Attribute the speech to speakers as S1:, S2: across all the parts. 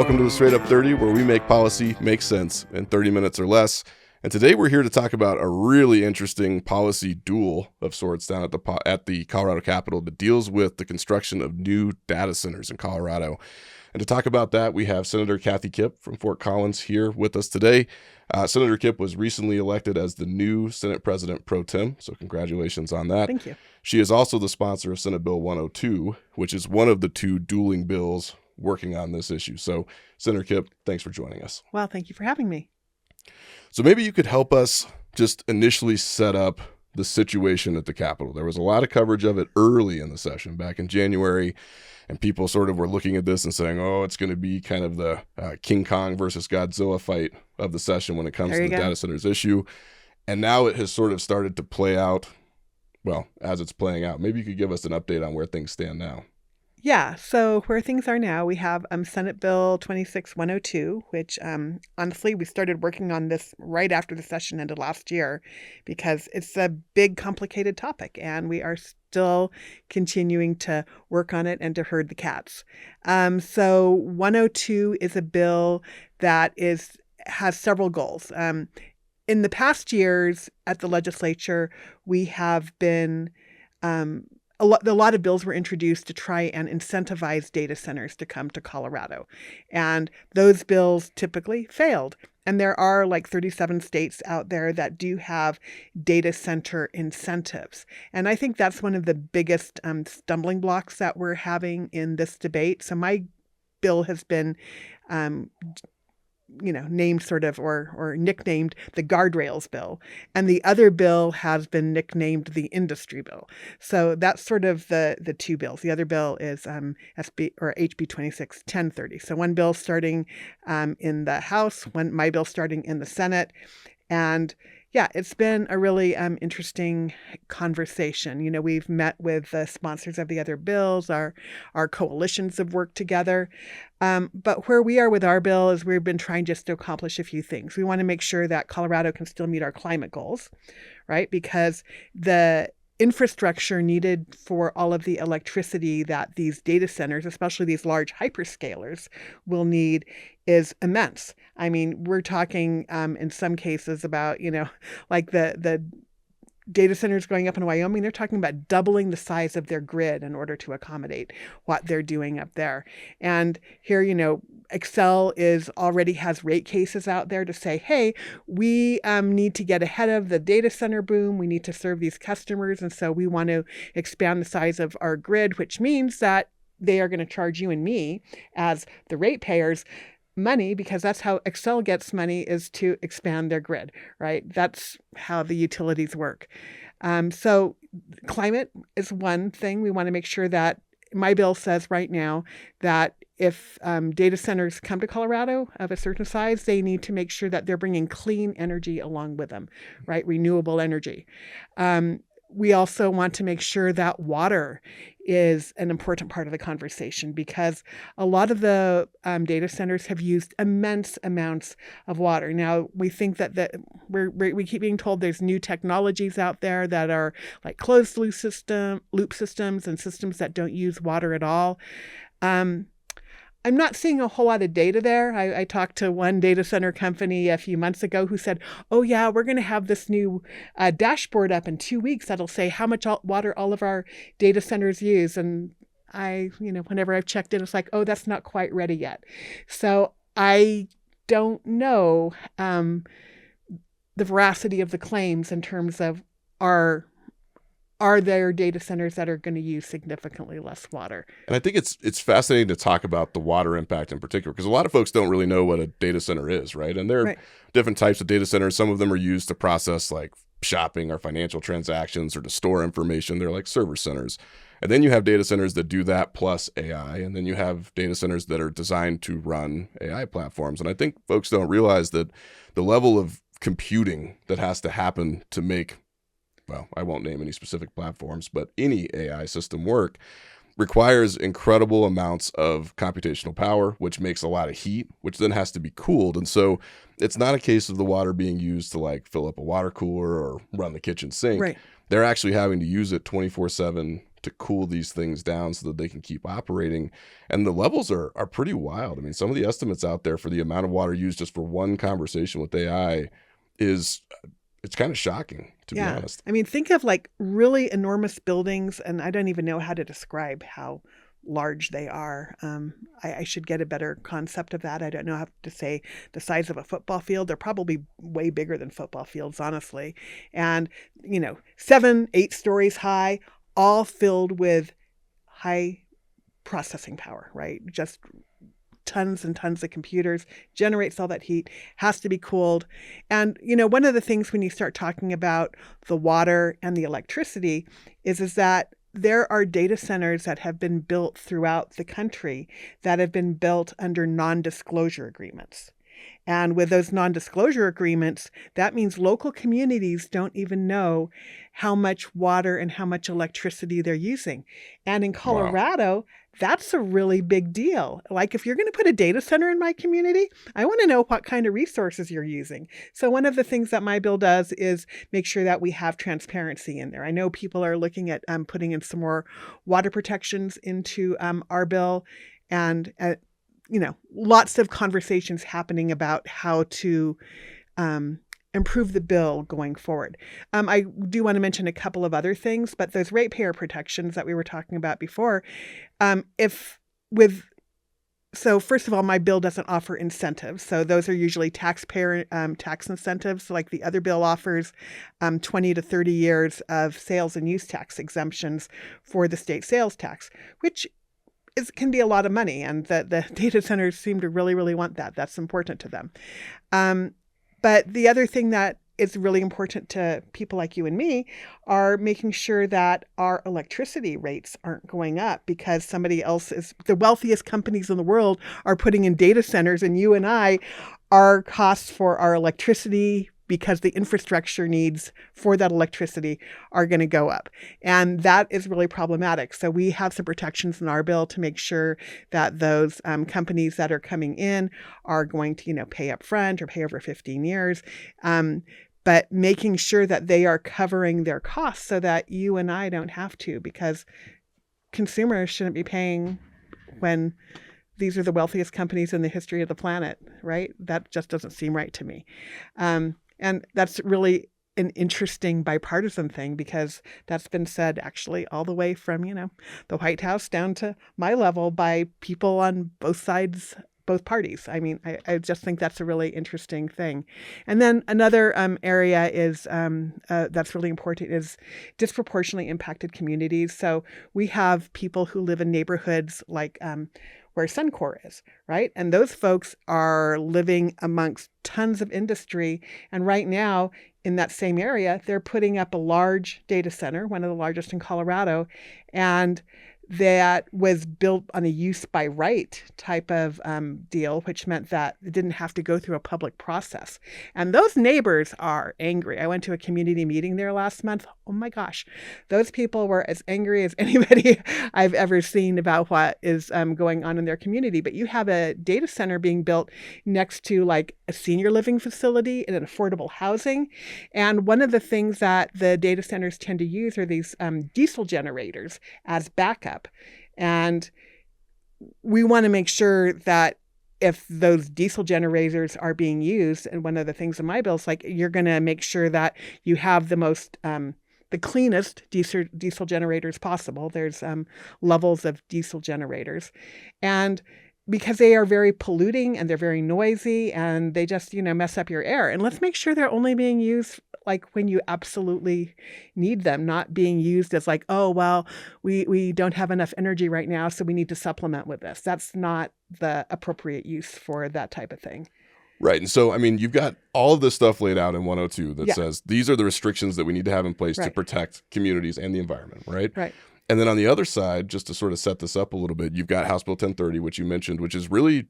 S1: Welcome to the Straight Up 30, where we make policy make sense in 30 minutes or less. And today we're here to talk about a really interesting policy duel of sorts down at the Colorado Capitol that deals with the construction of new data centers in Colorado. And to talk about that, we have Senator Cathy Kipp from Fort Collins here with us today. Senator Kipp was recently elected as the new Senate President Pro Tem, so congratulations on that.
S2: Thank you.
S1: She is also the sponsor of Senate Bill 102, which is one of the two dueling bills working on this issue. So, Senator Kipp, thanks for joining us.
S2: Well, thank you for having me.
S1: So maybe you could help us just initially set up the situation at the Capitol. There was a lot of coverage of it early in the session back in January, and people sort of were looking at this and saying, oh, it's going to be kind of the King Kong versus Godzilla fight of the session when it comes to the data centers issue. And now it has sort of started to play out, well, as it's playing out. Maybe you could give us an update on where things stand now.
S2: Yeah, so where things are now, we have Senate Bill 26102, which honestly, we started working on this right after the session ended last year because it's a big, complicated topic, and we are still continuing to work on it and to herd the cats. So 102 is a bill that has several goals. In the past years at the legislature, we have been a lot of bills were introduced to try and incentivize data centers to come to Colorado. And those bills typically failed. And there are like 37 states out there that do have data center incentives. And I think that's one of the biggest stumbling blocks that we're having in this debate. So my bill has been named sort of or nicknamed the guardrails bill. And the other bill has been nicknamed the industry bill. So that's sort of the two bills. The other bill is HB 261030. So one bill starting in the House, my bill starting in the Senate. And yeah, it's been a really interesting conversation. We've met with the sponsors of the other bills. Our coalitions have worked together. But where we are with our bill is we've been trying just to accomplish a few things. We want to make sure that Colorado can still meet our climate goals, right? Because the infrastructure needed for all of the electricity that these data centers, especially these large hyperscalers, will need is immense. I mean, we're talking in some cases about, like the data centers going up in Wyoming, they're talking about doubling the size of their grid in order to accommodate what they're doing up there. And here, Xcel already has rate cases out there to say, hey, we need to get ahead of the data center boom. We need to serve these customers. And so we want to expand the size of our grid, which means that they are going to charge you and me as the ratepayers money, because that's how Xcel gets money, is to expand their grid, right? That's how the utilities work. So climate is one thing. We want to make sure that my bill says right now that if data centers come to Colorado of a certain size, they need to make sure that they're bringing clean energy along with them, right? Renewable energy. We also want to make sure that water is an important part of the conversation, because a lot of the data centers have used immense amounts of water. Now, we think that we keep being told there's new technologies out there that are like closed loop systems and systems that don't use water at all. I'm not seeing a whole lot of data there. I talked to one data center company a few months ago who said, oh yeah, we're going to have this new dashboard up in 2 weeks that'll say how much water all of our data centers use. And whenever I've checked it, it's like, oh, that's not quite ready yet. So I don't know the veracity of the claims in terms of are there data centers that are going to use significantly less water?
S1: And I think it's fascinating to talk about the water impact in particular, because a lot of folks don't really know what a data center is, right? And there are different types of data centers. Some of them are used to process like shopping or financial transactions or to store information. They're like server centers. And then you have data centers that do that plus AI. And then you have data centers that are designed to run AI platforms. And I think folks don't realize that the level of computing that has to happen to make, well, I won't name any specific platforms, but any AI system work requires incredible amounts of computational power, which makes a lot of heat, which then has to be cooled. And so it's not a case of the water being used to like fill up a water cooler or run the kitchen sink.
S2: Right.
S1: They're actually having to use it 24/7, to cool these things down so that they can keep operating. And the levels are pretty wild. I mean, some of the estimates out there for the amount of water used just for one conversation with AI it's kind of shocking, to be honest.
S2: I mean, think of like really enormous buildings, and I don't even know how to describe how large they are. I should get a better concept of that. I don't know how to say the size of a football field. They're probably way bigger than football fields, honestly. And, 7, 8 stories high, all filled with high processing power, right? Just tons and tons of computers, generates all that heat, has to be cooled. And, one of the things when you start talking about the water and the electricity is that there are data centers that have been built throughout the country that have been built under non-disclosure agreements. And with those non-disclosure agreements, that means local communities don't even know how much water and how much electricity they're using. And in Colorado, that's a really big deal. Like if you're going to put a data center in my community, I want to know what kind of resources you're using. So one of the things that my bill does is make sure that we have transparency in there. I know people are looking at putting in some more water protections into our bill, and lots of conversations happening about how to improve the bill going forward. I do want to mention a couple of other things, but those ratepayer protections that we were talking about before, so first of all, my bill doesn't offer incentives. So those are usually taxpayer tax incentives. So like the other bill offers 20 to 30 years of sales and use tax exemptions for the state sales tax, which can be a lot of money. And the data centers seem to really, really want that. That's important to them. But the other thing that is really important to people like you and me are making sure that our electricity rates aren't going up because the wealthiest companies in the world are putting in data centers, and you and I, our costs for our electricity, because the infrastructure needs for that electricity are going to go up. And that is really problematic. So we have some protections in our bill to make sure that those companies that are coming in are going to, pay up front or pay over 15 years. But making sure that they are covering their costs so that you and I don't have to, because consumers shouldn't be paying when these are the wealthiest companies in the history of the planet, right? That just doesn't seem right to me. And that's really an interesting bipartisan thing, because that's been said actually all the way from, the White House down to my level by people on both sides, both parties. I mean, I just think that's a really interesting thing. And then another area is that's really important is disproportionately impacted communities. So we have people who live in neighborhoods like where Suncor is, right? And those folks are living amongst tons of industry. And right now, in that same area, they're putting up a large data center, one of the largest in Colorado, and that was built on a use by right type of deal, which meant that it didn't have to go through a public process. And those neighbors are angry. I went to a community meeting there last month. Oh my gosh, those people were as angry as anybody I've ever seen about what is going on in their community. But you have a data center being built next to like a senior living facility and an affordable housing. And one of the things that the data centers tend to use are these diesel generators as backup. And we want to make sure that if those diesel generators are being used, and one of the things in my bill is like, you're going to make sure that you have the cleanest diesel generators possible. There's levels of diesel generators. And because they are very polluting and they're very noisy and they just, mess up your air. And let's make sure they're only being used like when you absolutely need them, not being used as like, oh, well, we don't have enough energy right now, so we need to supplement with this. That's not the appropriate use for that type of thing.
S1: Right. And so, I mean, you've got all of this stuff laid out in 102 that says these are the restrictions that we need to have in place to protect communities and the environment, right?
S2: Right.
S1: And then on the other side, just to sort of set this up a little bit, you've got House Bill 1030, which you mentioned, which is really,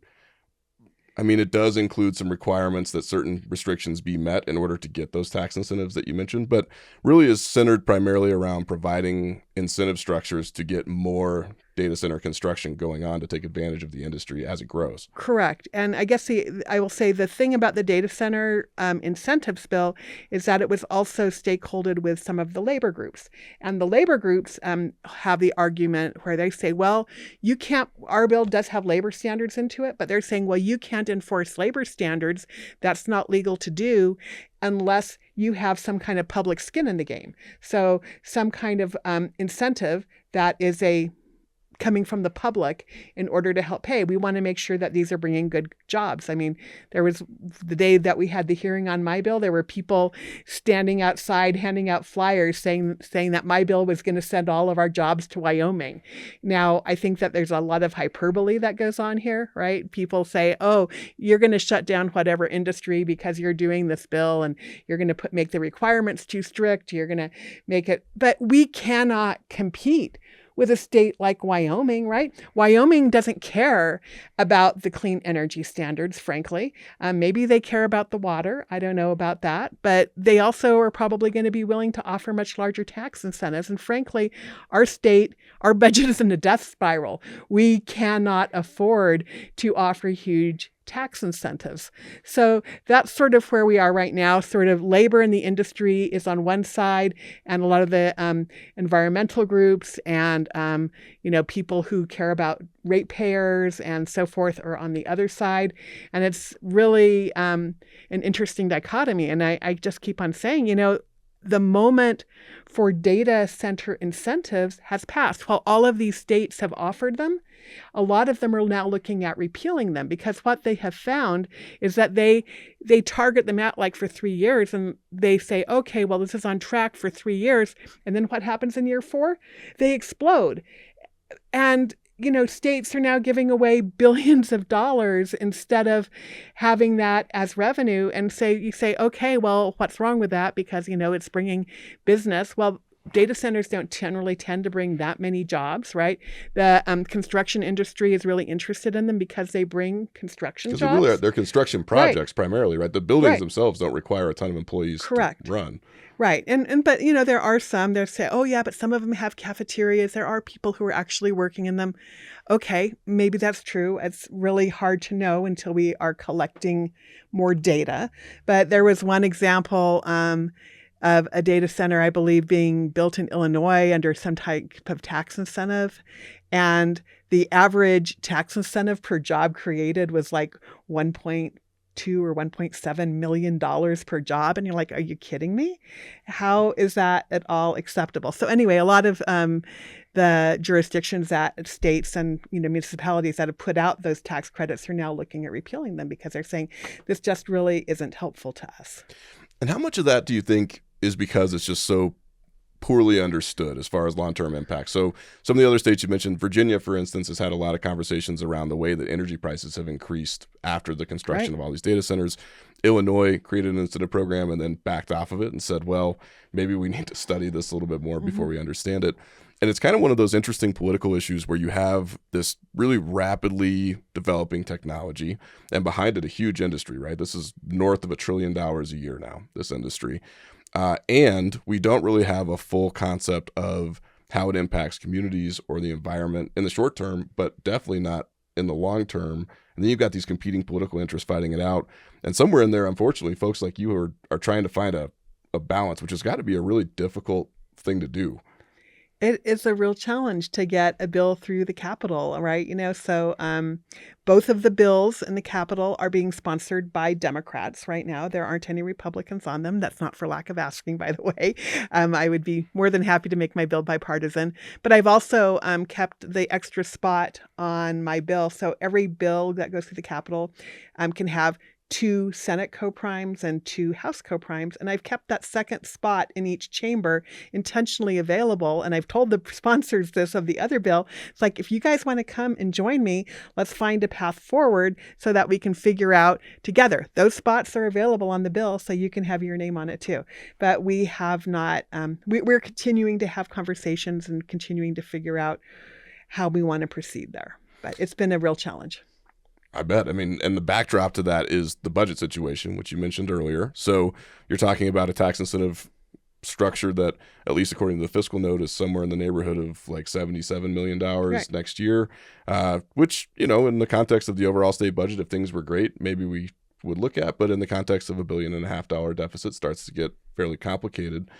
S1: I mean, it does include some requirements that certain restrictions be met in order to get those tax incentives that you mentioned, but really is centered primarily around providing incentive structures to get more data center construction going on to take advantage of the industry as it grows.
S2: Correct. And I guess I will say the thing about the data center incentives bill is that it was also stakeholdered with some of the labor groups. And the labor groups have the argument where they say, well, you can't, our bill does have labor standards into it, but they're saying, well, you can't enforce labor standards. That's not legal to do unless you have some kind of public skin in the game. So some kind of incentive that is coming from the public in order to help pay. We want to make sure that these are bringing good jobs. I mean, there was the day that we had the hearing on my bill, there were people standing outside handing out flyers saying that my bill was going to send all of our jobs to Wyoming. Now, I think that there's a lot of hyperbole that goes on here, right? People say, oh, you're going to shut down whatever industry because you're doing this bill and you're going to make the requirements too strict. You're going to make it, but we cannot compete with a state like Wyoming, right? Wyoming doesn't care about the clean energy standards, frankly. Maybe they care about the water. I don't know about that. But they also are probably going to be willing to offer much larger tax incentives. And frankly, our state, our budget is in a death spiral. We cannot afford to offer huge tax incentives. So that's sort of where we are right now. Sort of labor in the industry is on one side, and a lot of the environmental groups and people who care about ratepayers and so forth are on the other side. And it's really an interesting dichotomy. And I just keep on saying, the moment for data center incentives has passed. While all of these states have offered them, a lot of them are now looking at repealing them, because what they have found is that they target them out like for 3 years, and they say, okay, well, this is on track for 3 years. And then what happens in year 4? They explode. And states are now giving away billions of dollars instead of having that as revenue. And you say, okay, well, what's wrong with that? Because, it's bringing business. Well, data centers don't generally tend to bring that many jobs, right? The construction industry is really interested in them because they bring construction jobs.
S1: They're construction projects primarily, right? The buildings themselves don't require a ton of employees to run.
S2: Right. But, there are some that say, oh, yeah, but some of them have cafeterias. There are people who are actually working in them. Okay, maybe that's true. It's really hard to know until we are collecting more data. But there was one example of a data center, I believe, being built in Illinois under some type of tax incentive. And the average tax incentive per job created was like $1.2 or $1.7 million per job. And you're like, are you kidding me? How is that at all acceptable? So anyway, a lot of the jurisdictions that states and municipalities that have put out those tax credits are now looking at repealing them because they're saying this just really isn't helpful to us.
S1: And how much of that do you think is because it's just so poorly understood as far as long-term impact? So some of the other states you mentioned, Virginia, for instance, has had a lot of conversations around the way that energy prices have increased after the construction of all these data centers. Illinois created an incentive program and then backed off of it and said, well, maybe we need to study this a little bit more before we understand it. And it's kind of one of those interesting political issues where you have this really rapidly developing technology and behind it a huge industry, right? This is north of $1 trillion a year now, this industry. And we don't really have a full concept of how it impacts communities or the environment in the short term, but definitely not in the long term. And then you've got these competing political interests fighting it out. And somewhere in there, unfortunately, folks like you are trying to find a balance, which has got to be a really difficult thing to do.
S2: It is a real challenge to get a bill through the Capitol, right? So both of the bills in the Capitol are being sponsored by Democrats right now. There aren't any Republicans on them. That's not for lack of asking, by the way. I would be more than happy to make my bill bipartisan. But I've also kept the extra spot on my bill. So every bill that goes through the Capitol can have 2 Senate co-primes and 2 House co-primes. And I've kept that second spot in each chamber intentionally available. And I've told the sponsors this of the other bill. It's like, if you guys want to come and join me, let's find a path forward so that we can figure out together. Those spots are available on the bill, so you can have your name on it too. But we have not, we're continuing to have conversations and continuing to figure out how we want to proceed there. But it's been a real challenge.
S1: I bet. I mean, and the backdrop to that is the budget situation, which you mentioned earlier. So you're talking about a tax incentive structured that, at least according to the fiscal note, is somewhere in the neighborhood of like $77 million next year, which, in the context of the overall state budget, if things were great, maybe we would look at, but in the context of $1.5 billion deficit, starts to get fairly complicated.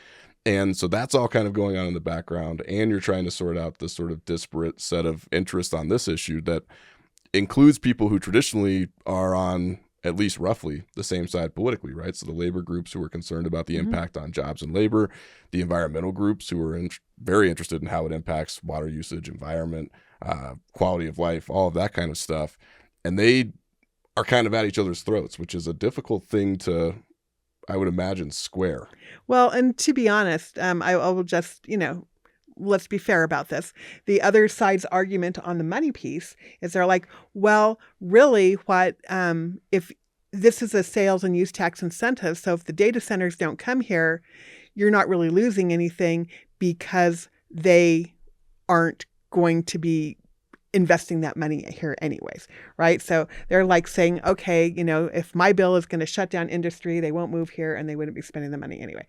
S1: And so that's all kind of going on in the background, and you're trying to sort out this sort of disparate set of interests on this issue that includes people who traditionally are on at least roughly the same side politically, right? So the labor groups who are concerned about the impact on jobs and labor, the environmental groups who are very interested in how it impacts water usage, environment, quality of life, all of that kind of stuff. And they are kind of at each other's throats, which is a difficult thing to, I would imagine, square.
S2: Well, and to be honest, I will just, let's be fair about this. The other side's argument on the money piece is they're like, well, really, what if this is a sales and use tax incentive? So if the data centers don't come here, you're not really losing anything because they aren't going to be investing that money here anyways, right? So they're like saying, okay, if my bill is going to shut down industry, they won't move here and they wouldn't be spending the money anyway.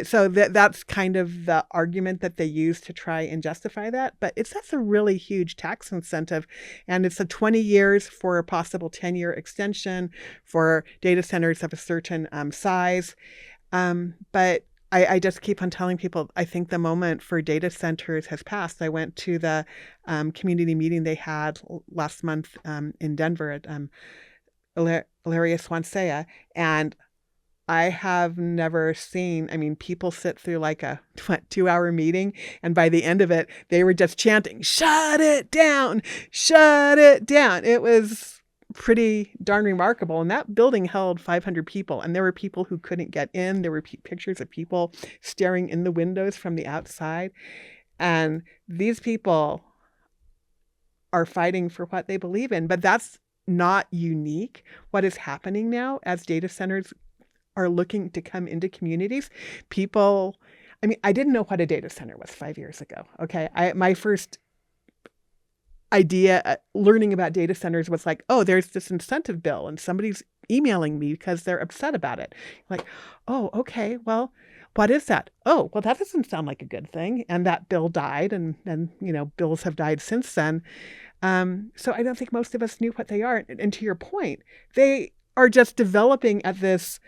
S2: So that's kind of the argument that they use to try and justify that. But that's a really huge tax incentive. And it's a 20 years for a possible 10-year extension for data centers of a certain size. But I just keep on telling people, I think the moment for data centers has passed. I went to the community meeting they had last month in Denver at Ilaria Swansea, and I have never seen, people sit through like a 2-hour meeting, and by the end of it, they were just chanting, "Shut it down, shut it down." It was pretty darn remarkable. And that building held 500 people. And there were people who couldn't get in. There were pictures of people staring in the windows from the outside. And these people are fighting for what they believe in. But that's not unique. What is happening now as data centers are looking to come into communities, people, I didn't know what a data center was 5 years ago. Okay. My first idea learning about data centers was like, oh, there's this incentive bill and somebody's emailing me because they're upset about it. Like, oh, okay, well, what is that? Oh, well, that doesn't sound like a good thing. And that bill died, and bills have died since then. So I don't think most of us knew what they are. And to your point, they are just developing at this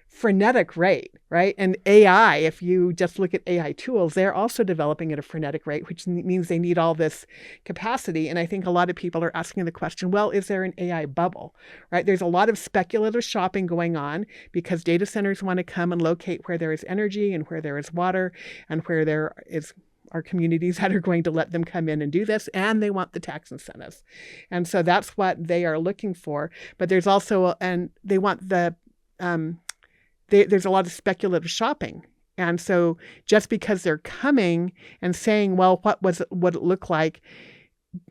S2: frenetic rate, right? And AI, if you just look at AI tools, they're also developing at a frenetic rate, which means they need all this capacity. And I think a lot of people are asking the question, well, is there an AI bubble, right? There's a lot of speculative shopping going on because data centers want to come and locate where there is energy and where there is water and where there are communities that are going to let them come in and do this, and they want the tax incentives. And so that's what they are looking for. But there's also, and they want there's a lot of speculative shopping. And so just because they're coming and saying, well, what would it look like?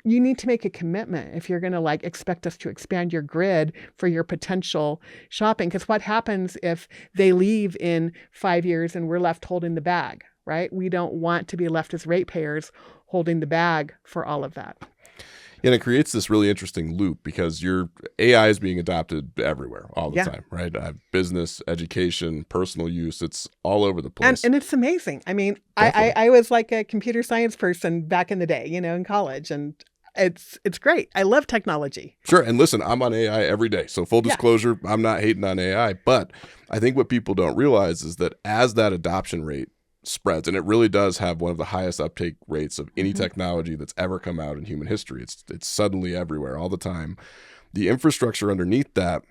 S2: You need to make a commitment if you're going to expect us to expand your grid for your potential shopping. Because what happens if they leave in 5 years and we're left holding the bag, right? We don't want to be left as ratepayers holding the bag for all of that.
S1: And it creates this really interesting loop because your AI is being adopted everywhere all the time, right? Business, education, personal use, it's all over the place.
S2: And it's amazing. I was like a computer science person back in the day, in college, and it's great. I love technology.
S1: Sure. And listen, I'm on AI every day. So full disclosure, I'm not hating on AI, but I think what people don't realize is that as that adoption rate spreads, and it really does have one of the highest uptake rates of any technology that's ever come out in human history. It's suddenly everywhere all the time. The infrastructure underneath that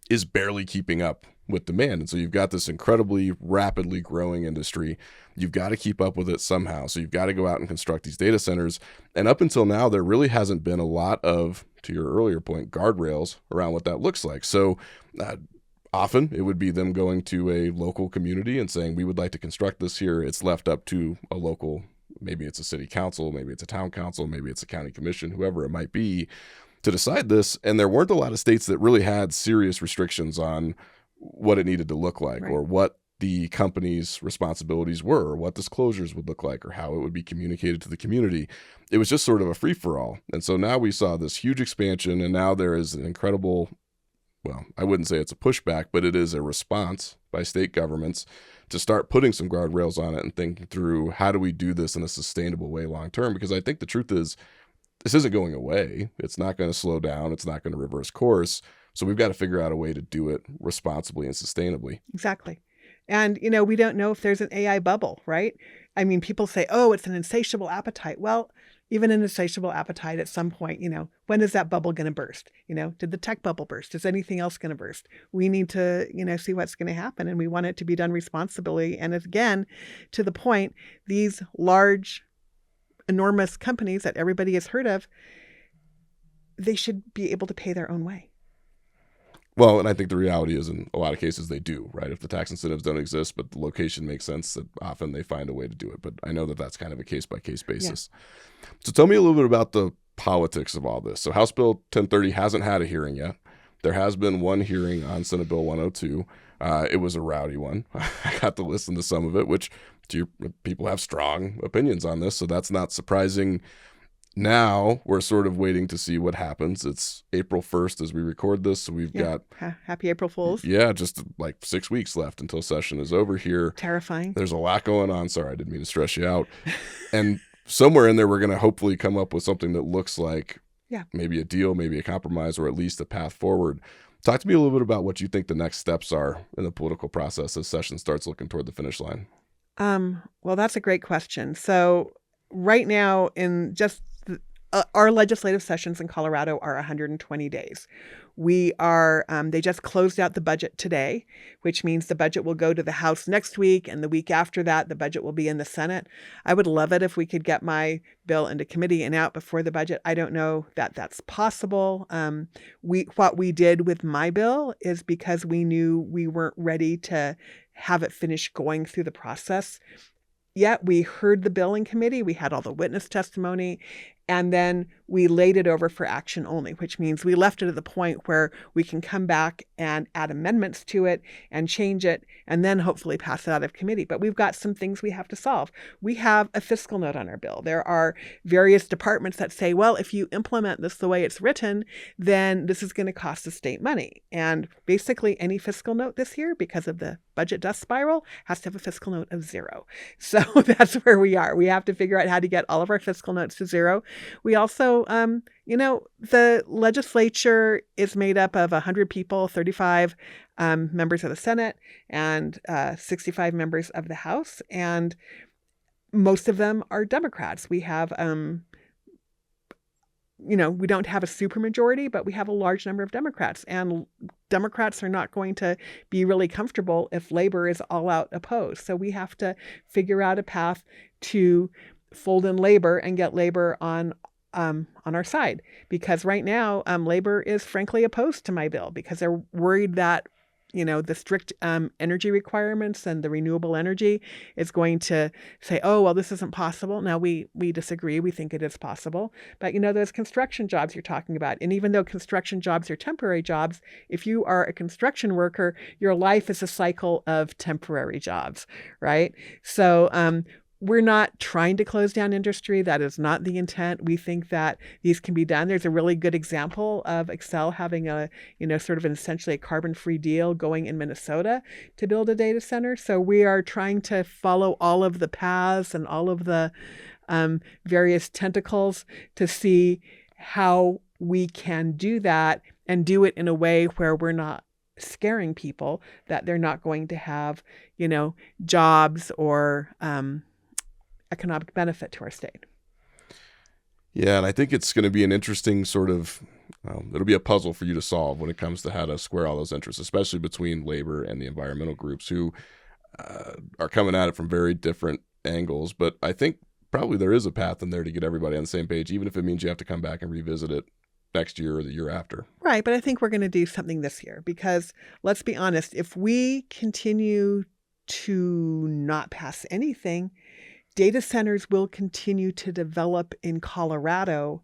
S1: is barely keeping up with demand. And so you've got this incredibly rapidly growing industry. You've got to keep up with it somehow. So you've got to go out and construct these data centers. And up until now, there really hasn't been a lot of, to your earlier point, guardrails around what that looks like. So often it would be them going to a local community and saying, we would like to construct this here. It's left up to a local, maybe it's a city council, maybe it's a town council, maybe it's a county commission, whoever it might be, to decide this. And there weren't a lot of states that really had serious restrictions on what it needed to look like, or what the company's responsibilities were, or what disclosures would look like, or how it would be communicated to the community. It was just sort of a free-for-all. And so now we saw this huge expansion, and now there is an incredible, well, I wouldn't say it's a pushback, but it is a response by state governments to start putting some guardrails on it and thinking through how do we do this in a sustainable way long term? Because I think the truth is this isn't going away. It's not going to slow down. It's not going to reverse course. So we've got to figure out a way to do it responsibly and sustainably.
S2: Exactly. And, we don't know if there's an AI bubble, right? I mean, people say, oh, it's an insatiable appetite. Well, even an insatiable appetite at some point, when is that bubble going to burst? Did the tech bubble burst? Is anything else going to burst? We need to, see what's going to happen, and we want it to be done responsibly. And again, to the point, these large, enormous companies that everybody has heard of, they should be able to pay their own way.
S1: Well, and I think the reality is in a lot of cases they do, right? If the tax incentives don't exist, but the location makes sense, that often they find a way to do it. But I know that that's kind of a case-by-case basis. Yeah. So tell me a little bit about the politics of all this. So House Bill 1030 hasn't had a hearing yet. There has been one hearing on Senate Bill 102. It was a rowdy one. I got to listen to some of it, which people have strong opinions on this, so that's not surprising. Now we're sort of waiting to see what happens. It's April 1st as we record this, so we've got...
S2: Happy April Fools.
S1: Yeah, just like 6 weeks left until session is over here.
S2: Terrifying.
S1: There's a lot going on. Sorry, I didn't mean to stress you out. And somewhere in there, we're going to hopefully come up with something that looks like maybe a deal, maybe a compromise, or at least a path forward. Talk to me a little bit about what you think the next steps are in the political process as session starts looking toward the finish line.
S2: Well, that's a great question. So right now, in just our legislative sessions in Colorado are 120 days. We are, they just closed out the budget today, which means the budget will go to the House next week, and the week after that, the budget will be in the Senate. I would love it if we could get my bill into committee and out before the budget. I don't know that that's possible. What we did with my bill is because we knew we weren't ready to have it finish going through the process. Yet we heard the bill in committee, we had all the witness testimony, and then we laid it over for action only, which means we left it at the point where we can come back and add amendments to it and change it and then hopefully pass it out of committee. But we've got some things we have to solve. We have a fiscal note on our bill. There are various departments that say, well, if you implement this the way it's written, then this is going to cost the state money. And basically any fiscal note this year, because of the budget dust spiral, has to have a fiscal note of 0. So that's where we are. We have to figure out how to get all of our fiscal notes to 0. We also, the legislature is made up of 100 people, 35 members of the Senate and 65 members of the House. And most of them are Democrats. We have, we don't have a supermajority, but we have a large number of Democrats. And Democrats are not going to be really comfortable if labor is all out opposed. So we have to figure out a path to fold in labor and get labor on our side, because right now labor is frankly opposed to my bill because they're worried that the strict energy requirements and the renewable energy is going to say, oh, well, this isn't possible. Now we disagree. We think it is possible. But those construction jobs you're talking about, and even though construction jobs are temporary jobs, if you are a construction worker, your life is a cycle of temporary jobs, right? So we're not trying to close down industry. That is not the intent. We think that these can be done. There's a really good example of Excel having a, sort of essentially a carbon-free deal going in Minnesota to build a data center. So we are trying to follow all of the paths and all of the various tentacles to see how we can do that and do it in a way where we're not scaring people that they're not going to have, jobs or economic benefit to our state.
S1: Yeah, and I think it's going to be an interesting sort of, it'll be a puzzle for you to solve when it comes to how to square all those interests, especially between labor and the environmental groups who are coming at it from very different angles. But I think probably there is a path in there to get everybody on the same page, even if it means you have to come back and revisit it next year or the year after.
S2: Right, but I think we're going to do something this year because let's be honest, if we continue to not pass anything, data centers will continue to develop in Colorado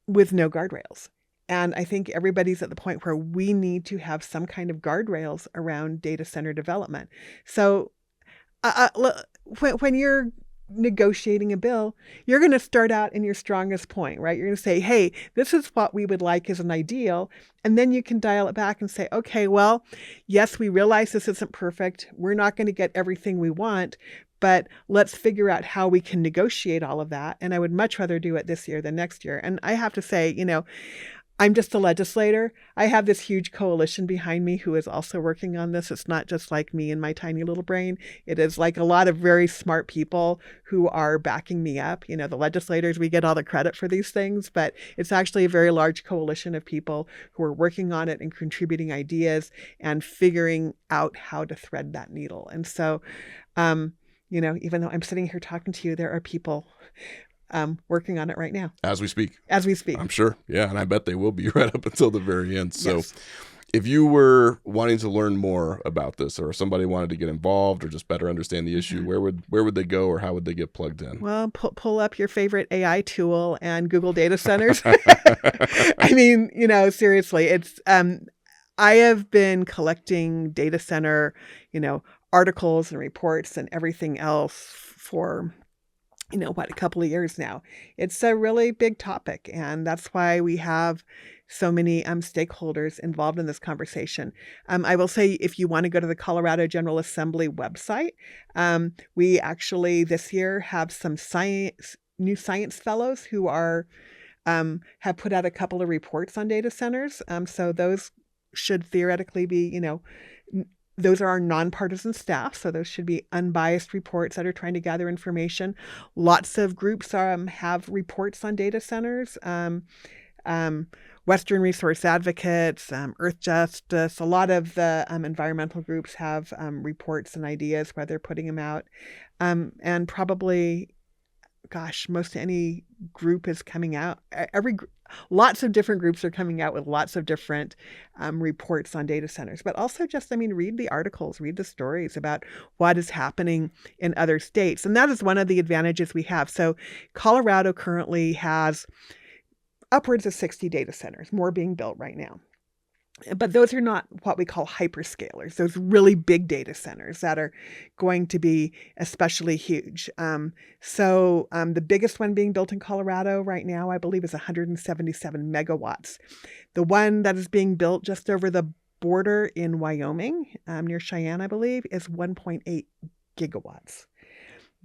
S2: with no guardrails. And I think everybody's at the point where we need to have some kind of guardrails around data center development. So when you're negotiating a bill, you're going to start out in your strongest point, right? You're going to say, hey, this is what we would like as an ideal. And then you can dial it back and say, okay, well, yes, we realize this isn't perfect. We're not going to get everything we want, but let's figure out how we can negotiate all of that. And I would much rather do it this year than next year. And I have to say, I'm just a legislator. I have this huge coalition behind me who is also working on this. It's not just like me and my tiny little brain. It is like a lot of very smart people who are backing me up. The legislators, we get all the credit for these things, but it's actually a very large coalition of people who are working on it and contributing ideas and figuring out how to thread that needle. And so, even though I'm sitting here talking to you, there are people working on it right now.
S1: As we speak.
S2: I'm
S1: sure. Yeah. And I bet they will be right up until the very end. So
S2: yes.
S1: If you were wanting to learn more about this, or somebody wanted to get involved or just better understand the issue, where would they go, or how would they get plugged in?
S2: Well, pull up your favorite AI tool and Google data centers. I mean, seriously, it's I have been collecting data center, articles and reports and everything else for a couple of years now. It's a really big topic, and that's why we have so many stakeholders involved in this conversation. I will say, if you want to go to the Colorado General Assembly website, we actually this year have some new science fellows who are have put out a couple of reports on data centers. So those should theoretically be, those are our nonpartisan staff, so those should be unbiased reports that are trying to gather information. Lots of groups have reports on data centers. Western Resource Advocates, Earth Justice, a lot of the environmental groups have reports and ideas where they're putting them out. And probably, most any group is coming out. Lots of different groups are coming out with lots of different reports on data centers, but also just, read the articles, read the stories about what is happening in other states. And that is one of the advantages we have. So Colorado currently has upwards of 60 data centers, more being built right now. But those are not what we call hyperscalers, those really big data centers that are going to be especially huge. So the biggest one being built in Colorado right now, I believe, is 177 megawatts. The one that is being built just over the border in Wyoming, near Cheyenne, I believe, is 1.8 gigawatts.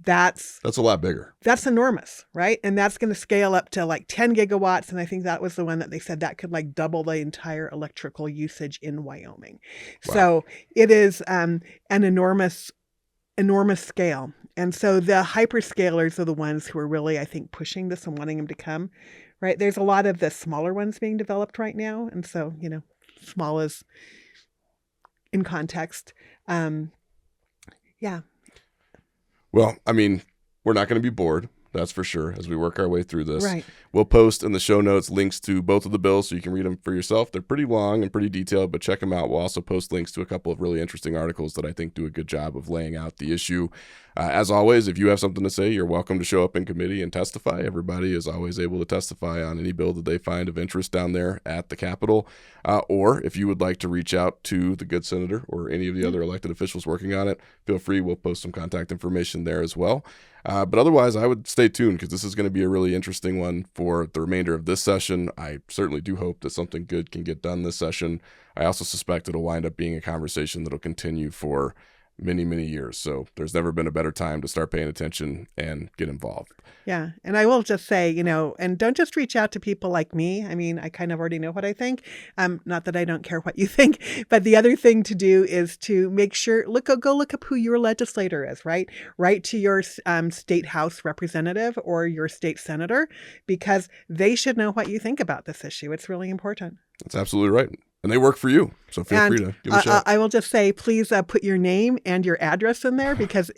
S2: That's
S1: a lot bigger.
S2: That's enormous, right? And that's going to scale up to like 10 gigawatts. And I think that was the one that they said that could like double the entire electrical usage in Wyoming. Wow. So it is an enormous scale. And so the hyperscalers are the ones who are really, I think, pushing this and wanting them to come, right? There's a lot of the smaller ones being developed right now. And so, small is in context. Yeah.
S1: Well, we're not going to be bored, that's for sure, as we work our way through this.
S2: Right.
S1: We'll post in the show notes links to both of the bills so you can read them for yourself. They're pretty long and pretty detailed, but check them out. We'll also post links to a couple of really interesting articles that I think do a good job of laying out the issue. As always, if you have something to say, you're welcome to show up in committee and testify. Everybody is always able to testify on any bill that they find of interest down there at the Capitol. Or if you would like to reach out to the good senator or any of the other elected officials working on it, feel free. We'll post some contact information there as well. But otherwise, I would stay tuned because this is going to be a really interesting one for the remainder of this session. I certainly do hope that something good can get done this session. I also suspect it'll wind up being a conversation that'll continue for many, many years. So there's never been a better time to start paying attention and get involved.
S2: Yeah. And I will just say, and don't just reach out to people like me. I kind of already know what I think. Not that I don't care what you think, but the other thing to do is to make sure, go look up who your legislator is, right? Write to your state house representative or your state senator, because they should know what you think about this issue. It's really important.
S1: That's absolutely right. And they work for you. So feel free to give a shout.
S2: I will just say, please put your name and your address in there, because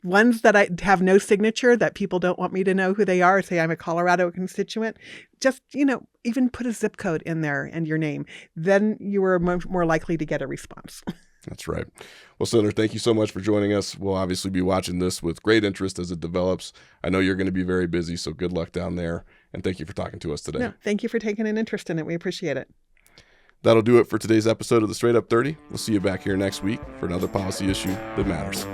S2: ones that I have no signature that people don't want me to know who they are, say I'm a Colorado constituent, just, even put a zip code in there and your name. Then you are more likely to get a response.
S1: That's right. Well, Senator, thank you so much for joining us. We'll obviously be watching this with great interest as it develops. I know you're going to be very busy, so good luck down there. And thank you for talking to us today.
S2: No, thank you for taking an interest in it. We appreciate it.
S1: That'll do it for today's episode of the Straight Up 30. We'll see you back here next week for another policy issue that matters.